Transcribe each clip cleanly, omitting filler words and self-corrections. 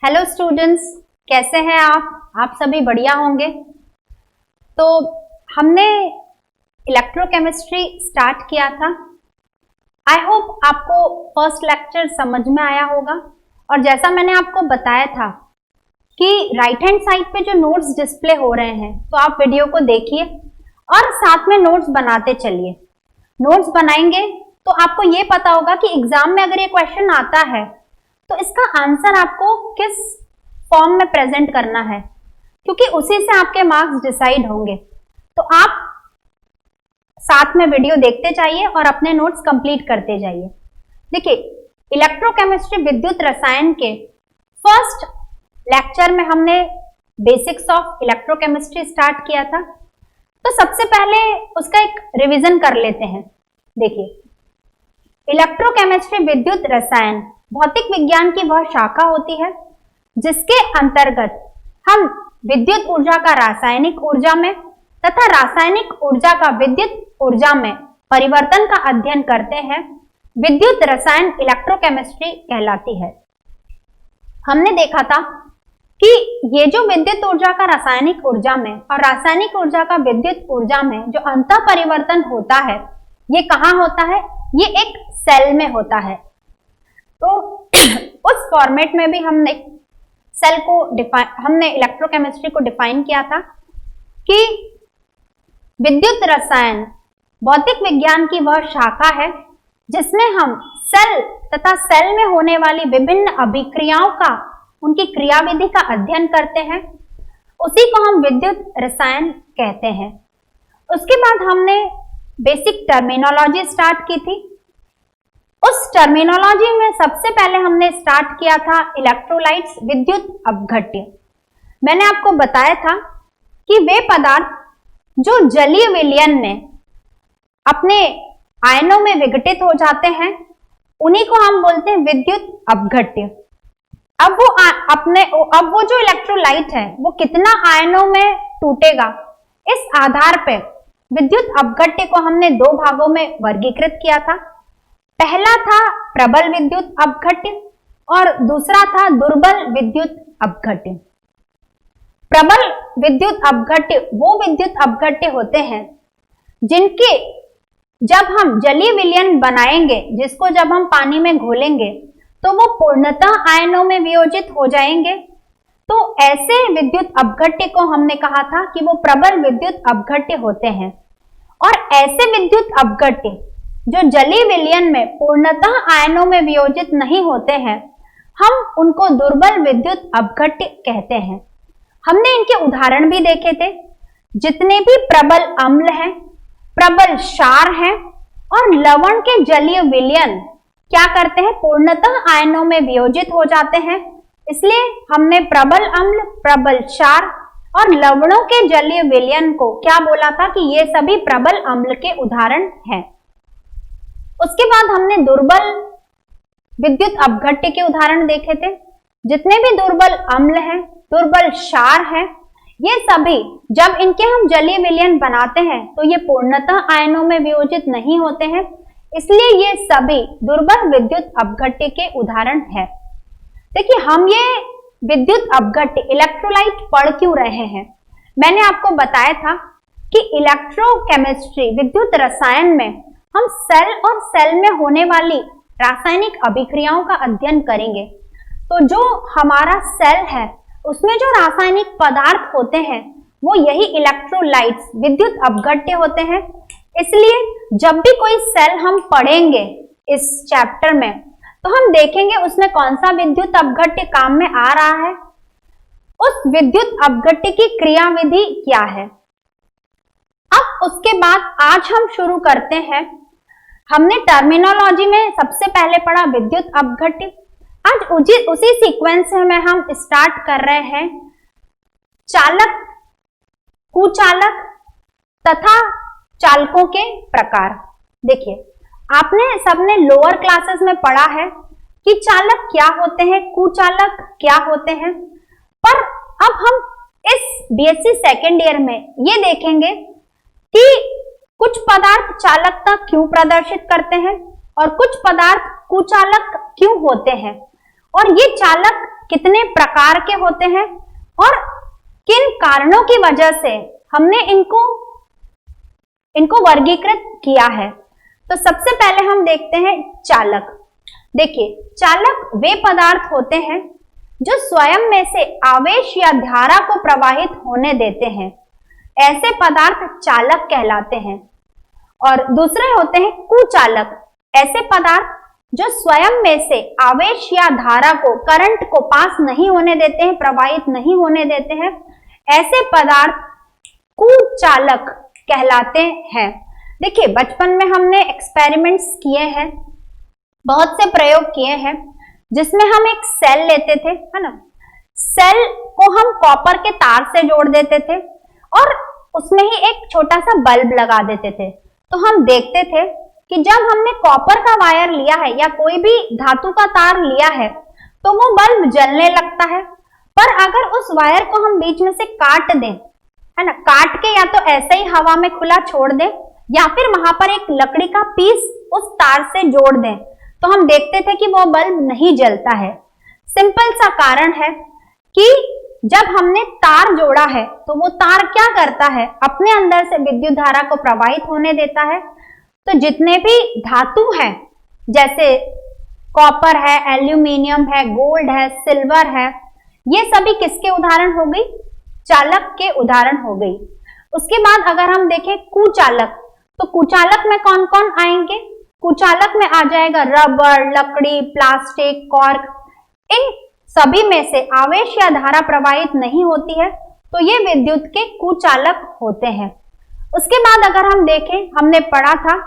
Hello students, कैसे हैं आप सभी बढ़िया होंगे। तो हमने इलेक्ट्रोकेमिस्ट्री स्टार्ट किया था। आई होप आपको फर्स्ट लेक्चर समझ में आया होगा। और जैसा मैंने आपको बताया था कि राइट हैंड साइड पे जो नोट्स डिस्प्ले हो रहे हैं, तो आप वीडियो को देखिए और साथ में नोट्स बनाते चलिए। नोट्स बनाएंगे तो आपको ये पता होगा कि एग्जाम में अगर ये क्वेश्चन आता है तो इसका आंसर आपको किस फॉर्म में प्रेजेंट करना है, क्योंकि उसी से आपके मार्क्स डिसाइड होंगे। तो आप साथ में वीडियो देखते जाइए और अपने नोट्स कंप्लीट करते जाइए। देखिए, इलेक्ट्रोकेमिस्ट्री विद्युत रसायन के फर्स्ट लेक्चर में हमने बेसिक्स ऑफ इलेक्ट्रोकेमिस्ट्री स्टार्ट किया था। तो सबसे पहले उसका एक रिवीजन कर लेते हैं। देखिए, इलेक्ट्रोकेमिस्ट्री विद्युत रसायन भौतिक विज्ञान की वह शाखा होती है जिसके अंतर्गत हम विद्युत ऊर्जा का रासायनिक ऊर्जा में तथा रासायनिक ऊर्जा का विद्युत ऊर्जा में परिवर्तन का अध्ययन करते हैं। विद्युत रसायन इलेक्ट्रोकेमिस्ट्री कहलाती है। हमने देखा था कि ये जो विद्युत ऊर्जा का रासायनिक ऊर्जा में और रासायनिक ऊर्जा का विद्युत ऊर्जा में जो अंतः परिवर्तन होता है, ये कहाँ होता है? ये एक सेल में होता है। तो उस फॉर्मेट में भी हमने सेल को हमने इलेक्ट्रोकेमिस्ट्री को डिफाइन किया था कि विद्युत रसायन भौतिक विज्ञान की वह शाखा है जिसमें हम सेल तथा सेल में होने वाली विभिन्न अभिक्रियाओं का, उनकी क्रियाविधि का अध्ययन करते हैं। उसी को हम विद्युत रसायन कहते हैं। उसके बाद हमने बेसिक टर्मिनोलॉजी स्टार्ट की थी। उस टर्मिनोलॉजी में सबसे पहले हमने स्टार्ट किया था इलेक्ट्रोलाइट्स, विद्युत अपघट्य। मैंने आपको बताया था कि वे पदार्थ जो जलीय विलयन में अपने आयनों में विघटित हो जाते हैं, उन्हीं को हम बोलते हैं विद्युत अपघट्य। अब वो जो इलेक्ट्रोलाइट है वो कितना आयनों में टूटेगा, इस आधार पर विद्युत अपघट्य को हमने दो भागों में वर्गीकृत किया था। पहला था प्रबल विद्युत अपघट्य और दूसरा था दुर्बल विद्युत अपघट्य। प्रबल विद्युत अपघट्य वो विद्युत अपघट्य होते हैं जिनके जब हम जलीय विलयन बनाएंगे, जिसको जब हम पानी में घोलेंगे तो वो पूर्णतः आयनों में वियोजित हो जाएंगे। तो ऐसे विद्युत अपघट्य को हमने कहा था कि वो प्रबल विद्युत अपघट्य होते हैं। और ऐसे विद्युत अपघट्य जो जलीय विलयन में पूर्णतः आयनों में वियोजित नहीं होते हैं, हम उनको दुर्बल विद्युत अपघट्य कहते हैं। हमने इनके उदाहरण भी देखे थे। जितने भी प्रबल अम्ल हैं, प्रबल क्षार हैं और लवण के जलीय विलयन क्या करते हैं? पूर्णतः आयनों में वियोजित हो जाते हैं। इसलिए हमने प्रबल अम्ल, प्रबल क्षार और लवणों के जलीय विलयन को क्या बोला था कि ये सभी प्रबल अम्ल के उदाहरण हैं। उसके बाद हमने दुर्बल विद्युत अपघट्य के उदाहरण देखे थे। जितने भी दुर्बल अम्ल हैं, दुर्बल क्षार हैं, ये सभी जब इनके हम जलीय विलयन बनाते हैं तो ये पूर्णतः आयनों में वियोजित नहीं होते हैं। इसलिए ये सभी दुर्बल विद्युत अपघट्य के उदाहरण हैं। देखिए, हम ये विद्युत अपघट्य इलेक्ट्रोलाइट पढ़ क्यों रहे हैं? मैंने आपको बताया था कि इलेक्ट्रोकेमिस्ट्री विद्युत रसायन में हम सेल और सेल में होने वाली रासायनिक अभिक्रियाओं का अध्ययन करेंगे। तो जो हमारा सेल है उसमें जो रासायनिक पदार्थ होते हैं वो यही इलेक्ट्रोलाइट्स, विद्युत अपघट्य होते हैं। इसलिए जब भी कोई सेल हम पढ़ेंगे इस चैप्टर में, तो हम देखेंगे उसमें कौन सा विद्युत अपघट्य काम में आ रहा है, उस विद्युत अपघट्य की क्रियाविधि क्या है। अब उसके बाद आज हम शुरू करते हैं। हमने टर्मिनोलॉजी में सबसे पहले पढ़ा विद्युत अपघट्य। आज उसी सीक्वेंस में हम स्टार्ट कर रहे हैं चालक, कुचालक तथा चालकों के प्रकार। देखिए, आपने सबने लोअर क्लासेस में पढ़ा है कि चालक क्या होते हैं, कुचालक क्या होते हैं, पर अब हम इस बीएससी सेकेंड ईयर में ये देखेंगे कि कुछ पदार्थ चालकता क्यों प्रदर्शित करते हैं और कुछ पदार्थ कुचालक क्यों होते हैं, और ये चालक कितने प्रकार के होते हैं और किन कारणों की वजह से हमने इनको वर्गीकृत किया है। तो सबसे पहले हम देखते हैं चालक। देखिए, चालक वे पदार्थ होते हैं जो स्वयं में से आवेश या धारा को प्रवाहित होने देते हैं, ऐसे पदार्थ चालक कहलाते हैं। और दूसरे होते हैं कुचालक, ऐसे पदार्थ जो स्वयं में से आवेश या धारा को, करंट को पास नहीं होने देते हैं, प्रवाहित नहीं होने देते हैं, ऐसे पदार्थ कुचालक कहलाते हैं। देखिए, बचपन में हमने एक्सपेरिमेंट्स किए हैं, बहुत से प्रयोग किए हैं, जिसमें हम एक सेल लेते थे, है ना। सेल को हम कॉपर के तार से जोड़ देते थे और उसमें ही एक छोटा सा बल्ब लगा देते थे। तो हम देखते थे कि जब हमने कॉपर का वायर लिया है या कोई भी धातु का तार लिया है तो वो बल्ब जलने लगता है। पर अगर उस वायर को हम बीच में से काट दें, है ना, काट के या तो ऐसे ही हवा में खुला छोड़ दें या फिर वहां पर एक लकड़ी का पीस उस तार से जोड़ दें, तो हम देखते थे कि वो बल्ब नहीं जलता है। सिंपल सा कारण है कि जब हमने तार जोड़ा है तो वो तार क्या करता है, अपने अंदर से विद्युत धारा को प्रवाहित होने देता है। तो जितने भी धातु हैं, जैसे कॉपर है, एल्यूमिनियम है, गोल्ड है, सिल्वर है, ये सभी किसके उदाहरण हो गई? चालक के उदाहरण हो गई। उसके बाद अगर हम देखें कुचालक, तो कुचालक में कौन कौन आएंगे? कुचालक में आ जाएगा रबर, लकड़ी, प्लास्टिक, कॉर्क। इन सभी में से आवेश या धारा प्रवाहित नहीं होती है, तो ये विद्युत के कुचालक होते हैं। उसके बाद अगर हम देखें, हमने पढ़ा था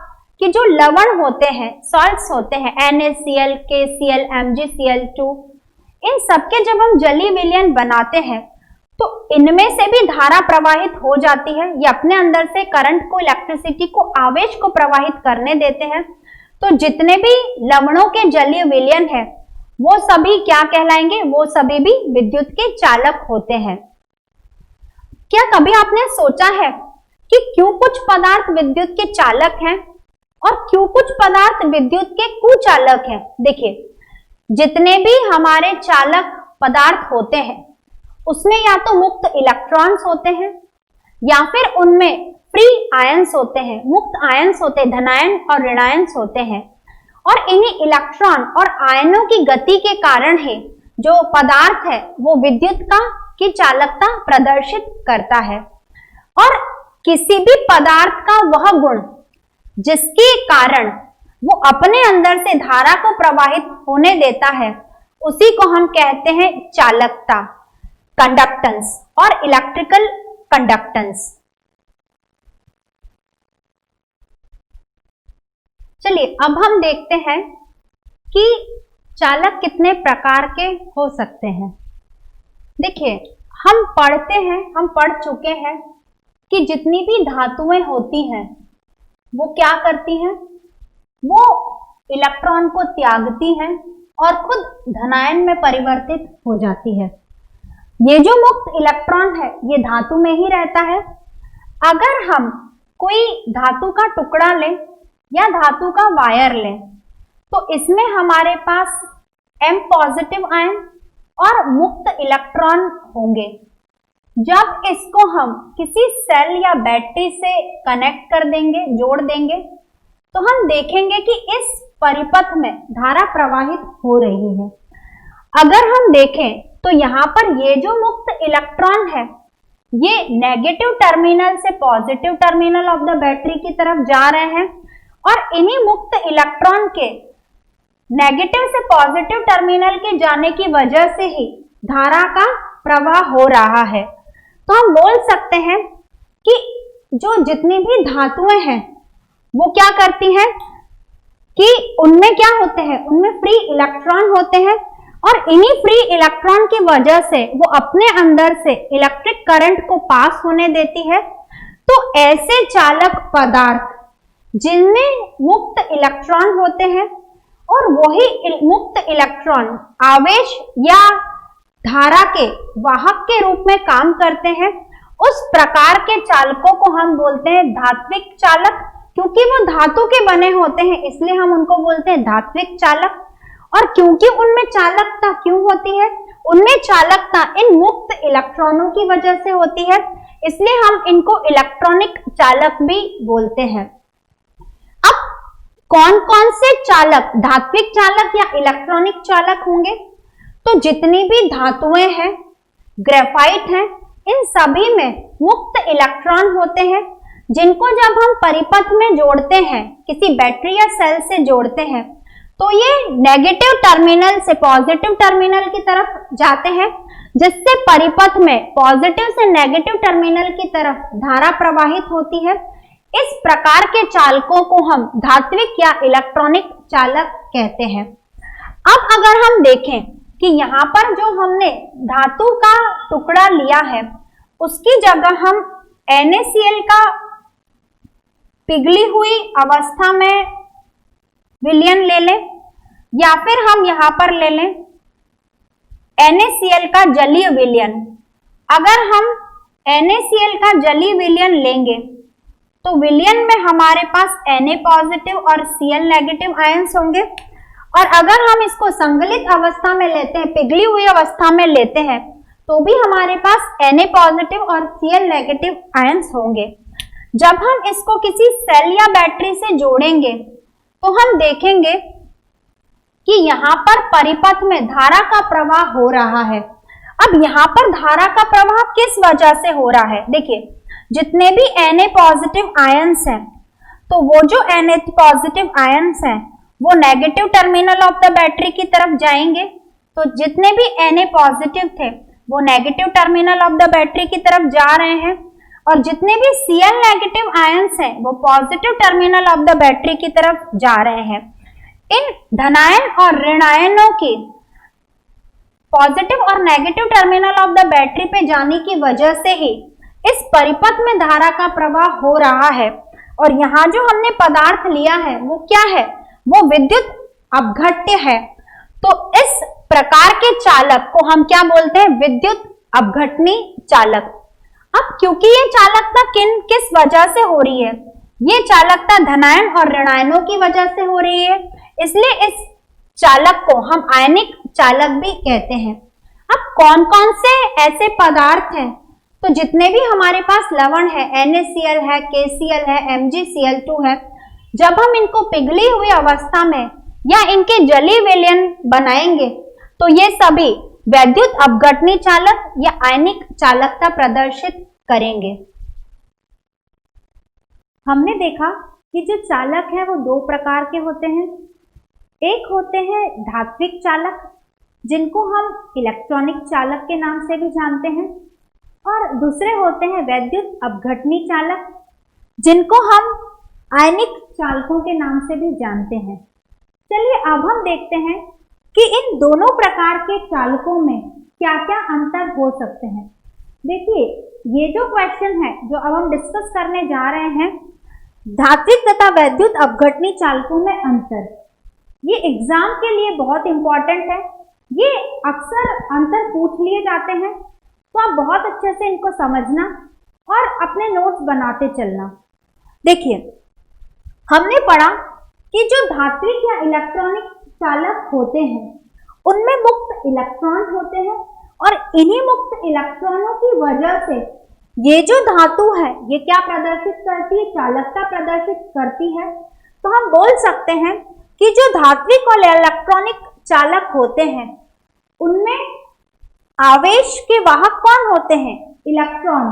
कि जो लवण होते हैं, सॉल्ट्स होते हैं, NaCl, KCl, MgCl2, इन सबके जब हम जलीय विलयन बनाते हैं तो इनमें से भी धारा प्रवाहित हो जाती है। ये अपने अंदर से करंट को, इलेक्ट्रिसिटी को, आवेश को प्रवाहित करने देते हैं। तो जितने भी लवणों के जलीय विलयन है वो सभी क्या कहलाएंगे? वो सभी भी विद्युत के चालक होते हैं। क्या कभी आपने सोचा है कि क्यों कुछ पदार्थ विद्युत के चालक हैं और क्यों कुछ पदार्थ विद्युत के कुचालक हैं? देखिए, जितने भी हमारे चालक पदार्थ होते हैं उसमें या तो मुक्त इलेक्ट्रॉन्स होते हैं या फिर उनमें फ्री आयंस होते हैं, मुक्त आयंस होते हैं, धनायन और ऋणायंस होते हैं। और इन्हीं इलेक्ट्रॉन और आयनों की गति के कारण ही जो पदार्थ है वो विद्युत की चालकता प्रदर्शित करता है। और किसी भी पदार्थ का वह गुण जिसके कारण वो अपने अंदर से धारा को प्रवाहित होने देता है, उसी को हम कहते हैं चालकता, कंडक्टेंस और इलेक्ट्रिकल कंडक्टेंस। चलिए, अब हम देखते हैं कि चालक कितने प्रकार के हो सकते हैं। देखिए, हम पढ़ते हैं, हम पढ़ चुके हैं कि जितनी भी धातुएं होती हैं वो क्या करती हैं? वो इलेक्ट्रॉन को त्यागती हैं और खुद धनायन में परिवर्तित हो जाती है। ये जो मुक्त इलेक्ट्रॉन है ये धातु में ही रहता है। अगर हम कोई धातु का टुकड़ा लें या धातु का वायर लें तो इसमें हमारे पास M पॉजिटिव आयन और मुक्त इलेक्ट्रॉन होंगे। जब इसको हम किसी सेल या बैटरी से कनेक्ट कर देंगे, जोड़ देंगे, तो हम देखेंगे कि इस परिपथ में धारा प्रवाहित हो रही है। अगर हम देखें तो यहाँ पर ये जो मुक्त इलेक्ट्रॉन है ये नेगेटिव टर्मिनल से positive terminal of the battery की तरफ जा रहे हैं और इन्हीं मुक्त इलेक्ट्रॉन के नेगेटिव से पॉजिटिव टर्मिनल के जाने की वजह से ही धारा का प्रवाह हो रहा है। तो हम बोल सकते हैं कि जो जितनी भी धातुएं हैं वो क्या करती हैं कि उनमें क्या होते हैं, उनमें फ्री इलेक्ट्रॉन होते हैं और इन्हीं फ्री इलेक्ट्रॉन की वजह से वो अपने अंदर से इलेक्ट्रिक करंट को पास होने देती है। तो ऐसे चालक पदार्थ जिनमें मुक्त इलेक्ट्रॉन होते हैं और वही मुक्त इलेक्ट्रॉन आवेश या धारा के वाहक के रूप में काम करते हैं, उस प्रकार के चालकों को हम बोलते हैं धात्विक चालक। क्योंकि वो धातु के बने होते हैं इसलिए हम उनको बोलते हैं धात्विक चालक। और क्योंकि उनमें चालकता क्यों होती है? उनमें चालकता इन मुक्त इलेक्ट्रॉनों की वजह से होती है, इसलिए हम इनको इलेक्ट्रॉनिक चालक भी बोलते हैं। अब कौन कौन से चालक धात्विक चालक या इलेक्ट्रॉनिक चालक होंगे? तो जितनी भी धातुएं हैं, ग्रेफाइट हैं, इन सभी में मुक्त इलेक्ट्रॉन होते हैं, जिनको जब हम परिपथ में जोड़ते हैं, किसी बैटरी या सेल से जोड़ते हैं, तो ये नेगेटिव टर्मिनल से पॉजिटिव टर्मिनल की तरफ जाते हैं, जिससे परिपथ में पॉजिटिव से नेगेटिव टर्मिनल की तरफ धारा प्रवाहित होती है। इस प्रकार के चालकों को हम धात्विक या इलेक्ट्रॉनिक चालक कहते हैं। अब अगर हम देखें कि यहाँ पर जो हमने धातु का टुकड़ा लिया है, उसकी जगह हम NaCl का पिघली हुई अवस्था में विलयन ले लें, या फिर हम यहाँ पर ले लें NaCl का जलीय विलयन। अगर हम NaCl का जलीय विलयन लेंगे तो विलयन में हमारे पास Na पॉजिटिव और Cl नेगेटिव आयंस होंगे, और अगर हम इसको संगलित अवस्था में लेते हैं, पिघली हुई अवस्था में लेते हैं, तो भी हमारे पास Na पॉजिटिव और Cl नेगेटिव आयंस होंगे। जब हम इसको किसी सेल या बैटरी से जोड़ेंगे तो हम देखेंगे कि यहाँ पर परिपथ में धारा का प्रवाह हो रहा है। अब यहाँ पर धारा का प्रवाह किस वजह से हो रहा है? देखिए, जितने भी Na पॉजिटिव आयंस हैं, तो वो जो Na पॉजिटिव आयंस हैं वो negative terminal of the battery की तरफ जाएंगे, तो जितने भी Na पॉजिटिव थे वो negative terminal of the battery की तरफ जा रहे हैं, और जितने भी Cl नेगेटिव आयंस हैं वो positive terminal of the battery की तरफ जा रहे हैं। इन धनायन और ऋणायनों की पॉजिटिव और negative terminal of the battery पे जाने की वजह से ही इस परिपथ में धारा का प्रवाह हो रहा है। और यहाँ जो हमने पदार्थ लिया है वो क्या है? वो विद्युत अपघट्य है। तो इस प्रकार के चालक को हम क्या बोलते हैं? विद्युत अपघटनी चालक। अब क्योंकि ये चालकता किस वजह से हो रही है? ये चालकता धनायन और ऋणायनों की वजह से हो रही है, इसलिए इस चालक को हम आयनिक चालक भी कहते हैं। अब कौन कौन से ऐसे पदार्थ हैं? तो जितने भी हमारे पास लवण है, NaCl है, KCl है, MgCl2 है, जब हम इनको पिघली हुई अवस्था में या इनके जलीय विलयन बनाएंगे तो ये सभी वैद्युत अपघटनी चालक या आयनिक चालकता प्रदर्शित करेंगे। हमने देखा कि जो चालक है वो दो प्रकार के होते हैं। एक होते हैं धात्विक चालक, जिनको हम इलेक्ट्रॉनिक चालक के नाम से भी जानते हैं, और दूसरे होते हैं वैद्युत अपघटनी चालक, जिनको हम आयनिक चालकों के नाम से भी जानते हैं। चलिए अब हम देखते हैं कि इन दोनों प्रकार के चालकों में क्या क्या अंतर हो सकते हैं। देखिए, ये जो क्वेश्चन है जो अब हम डिस्कस करने जा रहे हैं, धात्विक तथा वैद्युत अपघटनी चालकों में अंतर, ये एग्जाम के लिए बहुत इंपॉर्टेंट है। ये अक्सर अंतर पूछ लिए जाते हैं, तो आप बहुत अच्छे से इनको समझना और अपने नोट्स बनाते चलना। देखिए, हमने पढ़ा कि जो धात्विक या इलेक्ट्रॉनिक चालक होते हैं उनमें मुक्त इलेक्ट्रॉन होते हैं, और इन्हीं मुक्त इलेक्ट्रॉनों की वजह से ये जो धातु है ये क्या प्रदर्शित करती है? चालकता प्रदर्शित करती है। तो हम बोल सकते हैं कि जो धात्विक और इलेक्ट्रॉनिक चालक होते हैं उनमें आवेश के वाहक कौन होते हैं? इलेक्ट्रॉन।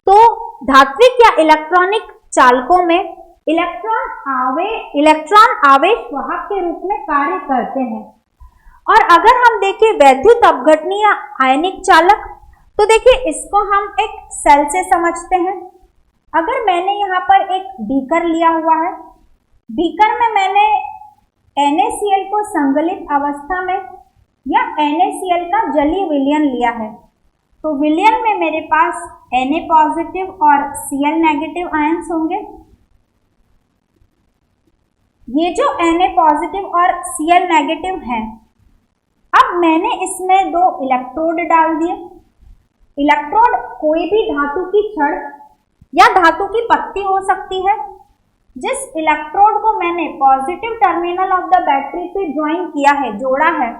तो धात्विक या इलेक्ट्रॉनिक चालकों में इलेक्ट्रॉन आवेश वाहक के रूप में कार्य करते हैं। और अगर हम देखें वैद्युत अपघटनी या आयनिक चालक, तो देखिए इसको हम एक सेल से समझते हैं। अगर मैंने यहाँ पर एक बीकर लिया हुआ है, बीकर में मैंने NaCl को संगलित अवस्था में या NaCl का जलीय विलयन लिया है, तो विलयन में मेरे पास Na पॉजिटिव और Cl नेगेटिव आयंस होंगे। ये जो Na पॉजिटिव और Cl नेगेटिव हैं, अब मैंने इसमें दो इलेक्ट्रोड डाल दिए। इलेक्ट्रोड कोई भी धातु की छड़ या धातु की पत्ती हो सकती है। जिस इलेक्ट्रोड को मैंने positive terminal of the battery से ज्वाइन किया है, जोड़ा है,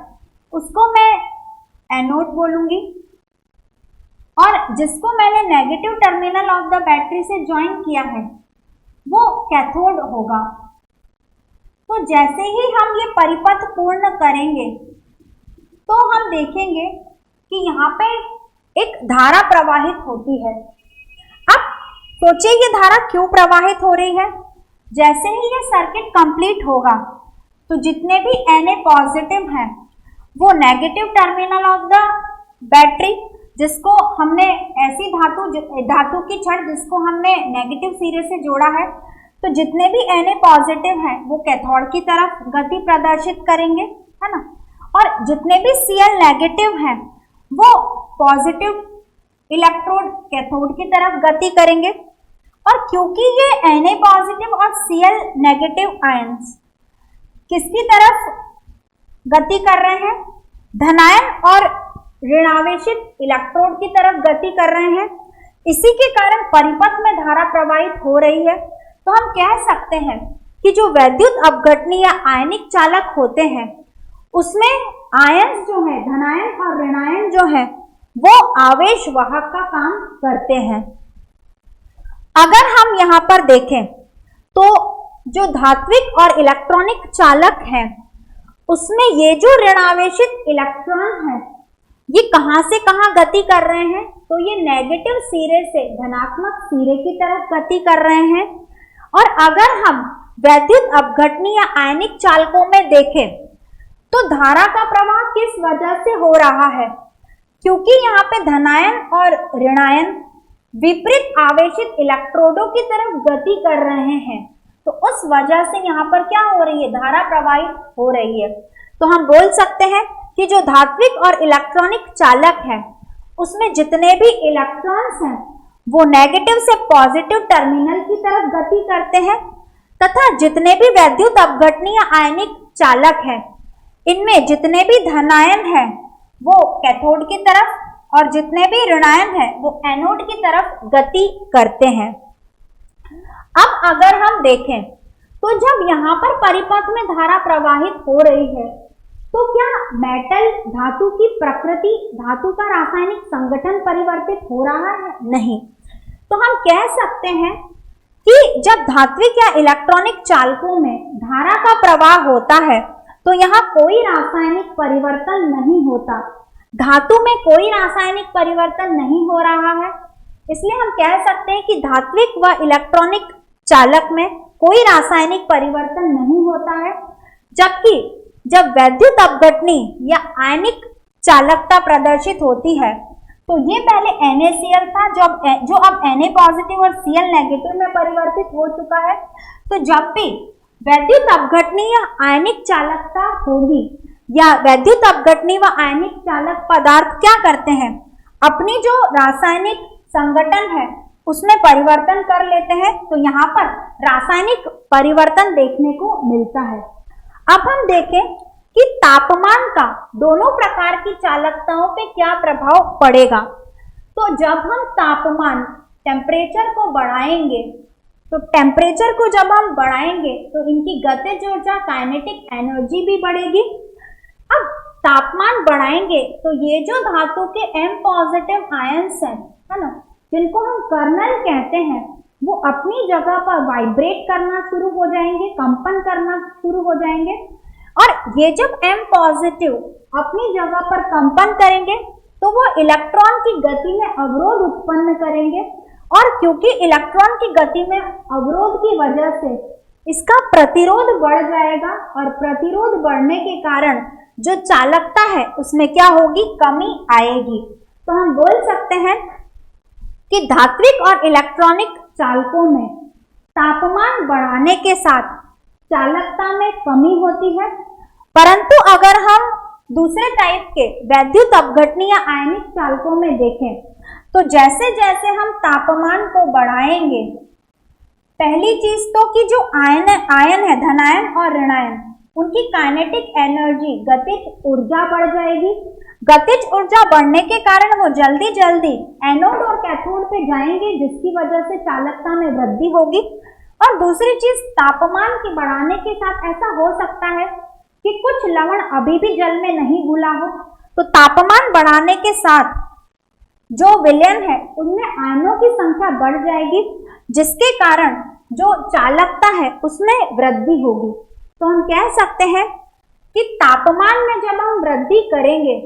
उसको मैं एनोड बोलूंगी, और जिसको मैंने negative terminal of the battery से ज्वाइन किया है वो कैथोड होगा। तो जैसे ही हम ये परिपथ पूर्ण करेंगे तो हम देखेंगे कि यहाँ पे एक धारा प्रवाहित होती है। अब सोचिए ये धारा क्यों प्रवाहित हो रही है। जैसे ही ये सर्किट कंप्लीट होगा तो जितने भी Na पॉजिटिव हैं वो negative terminal of the battery, जिसको हमने ऐसी धातु की छड़ जिसको हमने नेगेटिव सिरे से जोड़ा है, तो जितने भी Na पॉजिटिव हैं वो कैथोड की तरफ गति प्रदर्शित करेंगे, है ना, और जितने भी Cl नेगेटिव हैं वो पॉजिटिव इलेक्ट्रोड कैथोड की तरफ गति करेंगे। और क्योंकि ये Na पॉजिटिव और Cl नेगेटिव आयंस किसकी तरफ गति कर रहे हैं, धनायन और ऋणावेशित इलेक्ट्रोड की तरफ गति कर रहे हैं, इसी के कारण परिपथ में धारा प्रवाहित हो रही है। तो हम कह सकते हैं कि जो वैद्युत अपघटनी या आयनिक चालक होते हैं उसमें आयंस जो है, धनायन और ऋणायन जो है, वो आवेश वाहक का काम करते हैं। अगर हम यहाँ पर देखें तो जो धात्विक और इलेक्ट्रॉनिक चालक हैं उसमें ये जो ऋणावेशित इलेक्ट्रॉन है ये कहाँ से कहाँ गति कर रहे हैं, तो ये नेगेटिव सिरे से धनात्मक सिरे की तरफ गति कर रहे हैं। और अगर हम वैद्युत अपघटनी या आयनिक चालकों में देखें तो धारा का प्रवाह किस वजह से हो रहा है, क्योंकि यहाँ पे धनायन और ऋणायन विपरीत आवेशित इलेक्ट्रोडों की तरफ गति कर रहे हैं, तो उस वजह से यहाँ पर क्या हो रही है, धारा प्रवाहित हो रही है। तो हम बोल सकते हैं कि जो धात्विक और इलेक्ट्रॉनिक चालक है उसमें जितने भी इलेक्ट्रॉन्स हैं वो नेगेटिव से पॉजिटिव टर्मिनल की तरफ गति करते हैं, तथा जितने भी वैद्युत अपघटनी या आयनिक चालक हैं इनमें जितने भी धनायन हैं वो कैथोड की तरफ और जितने भी ऋणायन हैं वो एनोड की तरफ गति करते हैं। अब अगर हम देखें तो जब यहाँ पर परिपथ में धारा प्रवाहित हो रही है तो क्या मेटल धातु की प्रकृति, धातु का रासायनिक संगठन परिवर्तित हो रहा है? नहीं। तो हम कह सकते हैं कि जब धात्विक या इलेक्ट्रॉनिक चालकों में धारा का प्रवाह होता है तो यहाँ कोई रासायनिक परिवर्तन नहीं होता, धातु में कोई रासायनिक परिवर्तन नहीं हो रहा है। इसलिए हम कह सकते हैं कि धात्विक व इलेक्ट्रॉनिक चालक में कोई रासायनिक परिवर्तन नहीं होता है, जबकि जब वैद्युत अपघटनी या आयनिक चालकता प्रदर्शित होती है तो ये पहले NaCl था जो अब Na पॉजिटिव और Cl नेगेटिव में परिवर्तित हो चुका है। तो जब भी वैद्युत अपघटनी या आयनिक चालकता होगी या वैद्युत अपघटनी व आयनिक चालक पदार्थ क्या करते हैं, अपनी जो रासायनिक संगठन है उसमें परिवर्तन कर लेते हैं, तो यहाँ पर रासायनिक परिवर्तन देखने को मिलता है। अब हम देखें कि तापमान का दोनों प्रकार की चालकताओं पे क्या प्रभाव पड़ेगा। तो जब हम तापमान टेम्परेचर को बढ़ाएंगे तो टेम्परेचर को जब हम बढ़ाएंगे तो इनकी गतिज ऊर्जा काइनेटिक एनर्जी भी बढ़ेगी। अब तापमान बढ़ाएंगे तो ये जो धातु के M पॉजिटिव आयंस हैं, है ना, जिनको हम कर्नल कहते हैं, वो अपनी जगह पर वाइब्रेट करना शुरू हो जाएंगे, कंपन करना शुरू हो जाएंगे। और ये जब M पॉजिटिव अपनी जगह पर कंपन करेंगे तो वो इलेक्ट्रॉन की गति में अवरोध उत्पन्न करेंगे, और क्योंकि इलेक्ट्रॉन की गति में अवरोध की वजह से इसका प्रतिरोध बढ़ जाएगा, और प्रतिरोध बढ़ने के कारण जो चालकता है उसमें क्या होगी, कमी आएगी। तो हम बोल सकते हैं कि धात्विक और इलेक्ट्रॉनिक चालकों में तापमान बढ़ाने के साथ चालकता में कमी होती है, परंतु अगर हम दूसरे टाइप के वैद्युत अपघटनी या आयनिक चालकों में देखें तो जैसे जैसे हम तापमान को बढ़ाएंगे, पहली चीज तो कि जो आयन है धनायन और ऋणायन, उनकी काइनेटिक एनर्जी गतिज ऊर्जा बढ़ जाएगी। गतिज ऊर्जा बढ़ने के कारण वो जल्दी जल्दी एनोड और कैथोड पे जाएंगे, जिसकी वजह से चालकता में वृद्धि होगी। और दूसरी चीज, तापमान के बढ़ाने के साथ ऐसा हो सकता है कि कुछ लवण अभी भी जल में नहीं घुला हो, तो तापमान बढ़ाने के साथ जो विलयन है उनमें आयनों की संख्या बढ़ जाएगी, जिसके कारण जो चालकता है उसमें वृद्धि होगी। तो हम कह सकते हैं कि तापमान में जब हम वृद्धि करेंगे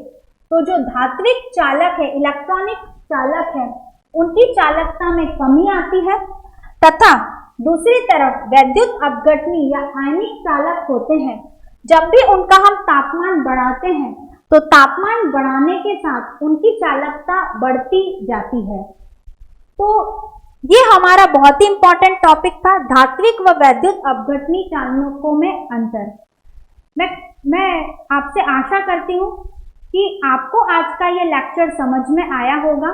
तो जो धात्विक चालक है, इलेक्ट्रॉनिक चालक है, उनकी चालकता में कमी आती है, तथा दूसरी तरफ वैद्युत अपघटनी या आयनिक चालक होते हैं, जब भी उनका हम तापमान बढ़ाते हैं तो तापमान बढ़ाने के साथ उनकी चालकता बढ़ती जाती है। तो ये हमारा बहुत ही इंपॉर्टेंट टॉपिक था, धात्विक व वैद्युत अपघटनी चालकों में अंतर। मैं आपसे आशा करती हूँ कि आपको आज का ये लेक्चर समझ में आया होगा।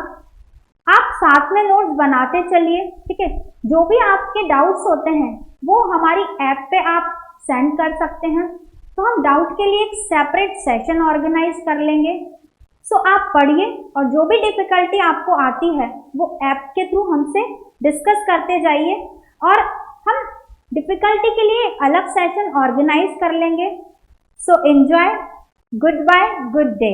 आप साथ में नोट्स बनाते चलिए, ठीक है। जो भी आपके डाउट्स होते हैं वो हमारी ऐप पे आप सेंड कर सकते हैं, तो हम डाउट के लिए एक सेपरेट सेशन ऑर्गेनाइज कर लेंगे। सो आप पढ़िए और जो भी डिफिकल्टी आपको आती है वो ऐप के थ्रू हमसे डिस्कस करते जाइए, और हम डिफिकल्टी के लिए अलग सेशन ऑर्गेनाइज कर लेंगे। So enjoy, goodbye, good day.